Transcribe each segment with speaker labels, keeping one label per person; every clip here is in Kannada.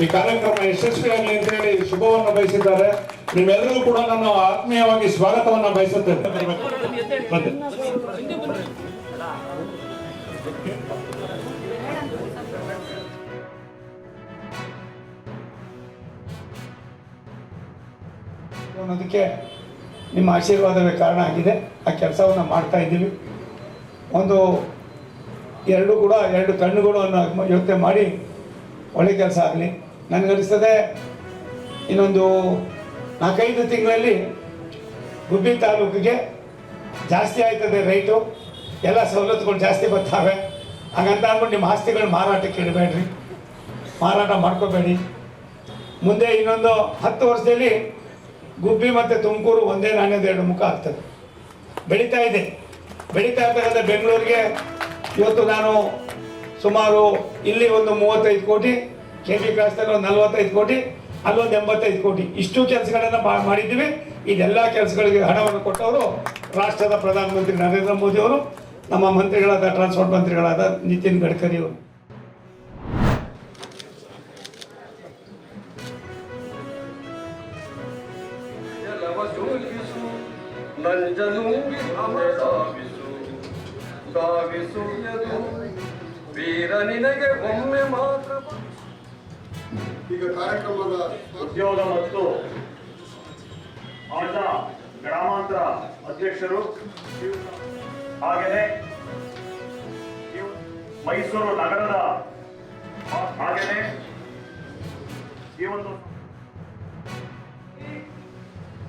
Speaker 1: ಈ ಕಾರ್ಯಕ್ರಮ ಯಶಸ್ವಿಯಾಗಲಿ ಅಂತ ಹೇಳಿ ಶುಭವನ್ನು ಬಯಸಿದ್ದಾರೆ. ನೀವೆಲ್ಲರೂ ಕೂಡ ನಾನು ಆತ್ಮೀಯವಾಗಿ ಸ್ವಾಗತವನ್ನು ಬಯಸುತ್ತೇನೆ.
Speaker 2: ಅನ್ನೋದಕ್ಕೆ ನಿಮ್ಮ ಆಶೀರ್ವಾದವೇ ಕಾರಣ ಆಗಿದೆ. ಆ ಕೆಲಸವನ್ನು ಮಾಡ್ತಾ ಇದ್ದೀವಿ. ಎರಡು ಕಣ್ಣುಗಳು ಅನ್ನೋ ಯೋಚನೆ ಮಾಡಿ ಒಳ್ಳೆ ಕೆಲಸ ಆಗಲಿ. ನನಗನ್ನಿಸ್ತದೆ ಇನ್ನೊಂದು 4-5 ತಿಂಗಳಲ್ಲಿ ಗುಬ್ಬಿ ತಾಲೂಕಿಗೆ ಜಾಸ್ತಿ ಆಯ್ತದೆ ರೇಟು, ಎಲ್ಲ ಸವಲತ್ತುಗಳು ಜಾಸ್ತಿ ಬರ್ತಾವೆ. ಹಾಗಂತ ಅಂದ್ಬಿಟ್ಟು ನಿಮ್ಮ ಆಸ್ತಿಗಳು ಮಾರಾಟಕ್ಕೆ ಇಡಬೇಡ್ರಿ, ಮಾರಾಟ ಮಾಡ್ಕೋಬೇಡಿ. ಮುಂದೆ ಇನ್ನೊಂದು 10 ವರ್ಷದಲ್ಲಿ ಗುಬ್ಬಿ ಮತ್ತು ತುಮಕೂರು ಒಂದೇ ನಾಣ್ಯದ 2 ಮುಖ ಆಗ್ತದೆ. ಬೆಳೀತಾ ಇರ್ತಕ್ಕಂಥ ಬೆಂಗಳೂರಿಗೆ ಇವತ್ತು ನಾನು ಸುಮಾರು ಇಲ್ಲಿ ಒಂದು 35 ಕೋಟಿ, ಕೆ ಬಿ ಕ್ರಾಸ್ನಲ್ಲಿ ಒಂದು 45 ಕೋಟಿ, ಅಲ್ಲೊಂದು 85 ಕೋಟಿ, ಇಷ್ಟು ಕೆಲಸಗಳನ್ನು ಮಾಡಿದ್ದೀವಿ. ಇದೆಲ್ಲ ಕೆಲಸಗಳಿಗೆ ಹಣವನ್ನು ಕೊಟ್ಟವರು ರಾಷ್ಟ್ರದ ಪ್ರಧಾನಮಂತ್ರಿ ನರೇಂದ್ರ ಮೋದಿ ಅವರು, ನಮ್ಮ ಮಂತ್ರಿಗಳಾದ ಟ್ರಾನ್ಸ್ಪೋರ್ಟ್ ಮಂತ್ರಿಗಳಾದ ನಿತಿನ್ ಗಡ್ಕರಿ ಅವರು.
Speaker 3: ಈಗ ಕಾರ್ಯಕ್ರಮದ
Speaker 4: ಉದ್ಯೋಗ ಮತ್ತು ಆಟ ಗ್ರಾಮಾಂತರ ಅಧ್ಯಕ್ಷರು, ಹಾಗೆಯೇ ಮೈಸೂರು ನಗರದ ಹಾಗೆಯೇ ಈ ಒಂದು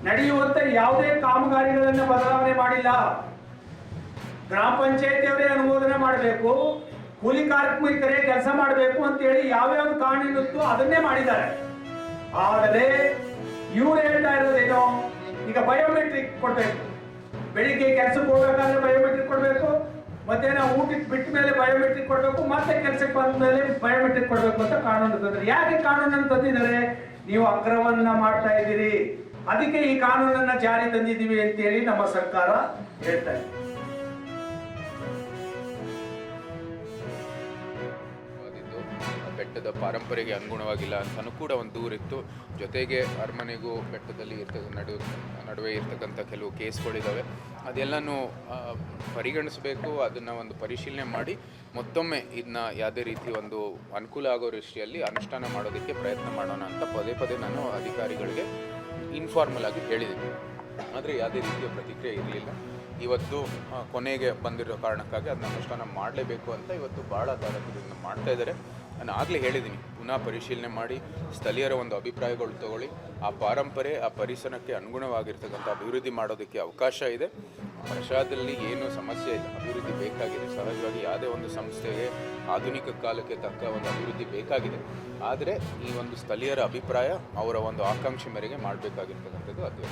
Speaker 5: ನಡೆಯುವಂತೆ ಯಾವುದೇ ಕಾಮಗಾರಿಗಳನ್ನು ಬದಲಾವಣೆ ಮಾಡಿಲ್ಲ. ಗ್ರಾಮ ಪಂಚಾಯತಿಯವರೇ ಅನುಮೋದನೆ ಮಾಡಬೇಕು, ಕೂಲಿ ಕಾರ್ಮಿಕರೇ ಕೆಲಸ ಮಾಡಬೇಕು ಅಂತೇಳಿ ಯಾವ್ಯಾವ ಕಾನೂನಿತ್ತು ಅದನ್ನೇ ಮಾಡಿದ್ದಾರೆ. ಆದರೆ ಇವ್ರು ಹೇಳ್ತಾ ಇರೋದೇನೋ, ಈಗ ಬಯೋಮೆಟ್ರಿಕ್ ಕೊಡ್ಬೇಕು, ಬೆಳಿಗ್ಗೆ ಕೆಲಸಕ್ಕೆ ಹೋಗ್ಬೇಕಾದ್ರೆ ಬಯೋಮೆಟ್ರಿಕ್ ಕೊಡ್ಬೇಕು, ಮಧ್ಯಾಹ್ನ ಊಟಕ್ಕೆ ಬಿಟ್ಟ ಮೇಲೆ ಬಯೋಮೆಟ್ರಿಕ್ ಕೊಡ್ಬೇಕು, ಮತ್ತೆ ಕೆಲಸಕ್ಕೆ ಬಂದ ಮೇಲೆ ಬಯೋಮೆಟ್ರಿಕ್ ಕೊಡ್ಬೇಕು ಅಂತ ಕಾನೂನು ತಂದ್ರೆ. ಯಾಕೆ ಕಾನೂನನ್ನು ತಂದಿದ್ದಾರೆ? ನೀವು ಅಕ್ರಮವನ್ನ ಮಾಡ್ತಾ ಇದ್ದೀರಿ, ಅದಕ್ಕೆ ಈ ಕಾನೂನನ್ನ ಜಾರಿ ತಂದಿದ್ದೀವಿ ಅಂತೇಳಿ ನಮ್ಮ ಸರ್ಕಾರ ಹೇಳ್ತಾ ಇದೆ.
Speaker 6: ಬೆಟ್ಟದ ಪಾರಂಪರೆಗೆ ಅನುಗುಣವಾಗಿಲ್ಲ ಅಂತಲೂ ಕೂಡ ಒಂದು ದೂರಿತ್ತು. ಜೊತೆಗೆ ಅರಮನೆಗೂ ಬೆಟ್ಟದಲ್ಲಿ ನಡುವೆ ಇರ್ತಕ್ಕಂಥ ಕೆಲವು ಕೇಸ್ಗಳಿದ್ದಾವೆ. ಅದೆಲ್ಲನೂ ಪರಿಗಣಿಸಬೇಕು, ಅದನ್ನು ಒಂದು ಪರಿಶೀಲನೆ ಮಾಡಿ ಮತ್ತೊಮ್ಮೆ ಇದನ್ನ ಯಾವುದೇ ರೀತಿ ಒಂದು ಅನುಕೂಲ ಆಗೋ ರೀತಿಯಲ್ಲಿ ಅನುಷ್ಠಾನ ಮಾಡೋದಕ್ಕೆ ಪ್ರಯತ್ನ ಮಾಡೋಣ ಅಂತ ಪದೇ ನಾನು ಅಧಿಕಾರಿಗಳಿಗೆ ಇನ್ಫಾರ್ಮಲ್ ಆಗಿ ಹೇಳಿದ್ದೀನಿ. ಆದರೆ ಯಾವುದೇ ರೀತಿಯ ಪ್ರತಿಕ್ರಿಯೆ ಇರಲಿಲ್ಲ. ಇವತ್ತು ಕೊನೆಗೆ ಬಂದಿರೋ ಕಾರಣಕ್ಕಾಗಿ ಅದನ್ನ ಅನುಷ್ಠಾನ ಮಾಡಲೇಬೇಕು ಅಂತ ಇವತ್ತು ಭಾಳ ತಾರಕದಿಂದ ಮಾಡ್ತಾ ಇದ್ದಾರೆ. ನಾನು ಆಗಲೇ ಹೇಳಿದ್ದೀನಿ, ಪುನಃ ಪರಿಶೀಲನೆ ಮಾಡಿ ಸ್ಥಳೀಯರ ಒಂದು ಅಭಿಪ್ರಾಯಗಳು ತಗೊಳ್ಳಿ, ಆ ಪಾರಂಪರೆ ಆ ಪರಿಸರಕ್ಕೆ ಅನುಗುಣವಾಗಿರ್ತಕ್ಕಂಥ ಅಭಿವೃದ್ಧಿ ಮಾಡೋದಕ್ಕೆ ಅವಕಾಶ ಇದೆ. ಪ್ರಸಾದದಲ್ಲಿ ಏನೂ ಸಮಸ್ಯೆ ಇಲ್ಲ, ಅಭಿವೃದ್ಧಿ ಬೇಕಾಗಿದೆ. ಸಹಜವಾಗಿ ಯಾವುದೇ ಒಂದು ಸಂಸ್ಥೆಗೆ ಆಧುನಿಕ ಕಾಲಕ್ಕೆ ತಕ್ಕ ಒಂದು ಅಭಿವೃದ್ಧಿ ಬೇಕಾಗಿದೆ. ಆದರೆ ಈ ಒಂದು ಸ್ಥಳೀಯರ ಅಭಿಪ್ರಾಯ, ಅವರ ಒಂದು ಆಕಾಂಕ್ಷೆ ಮೇರೆಗೆ ಮಾಡಬೇಕಾಗಿರ್ತಕ್ಕಂಥದ್ದು ಅದೇ.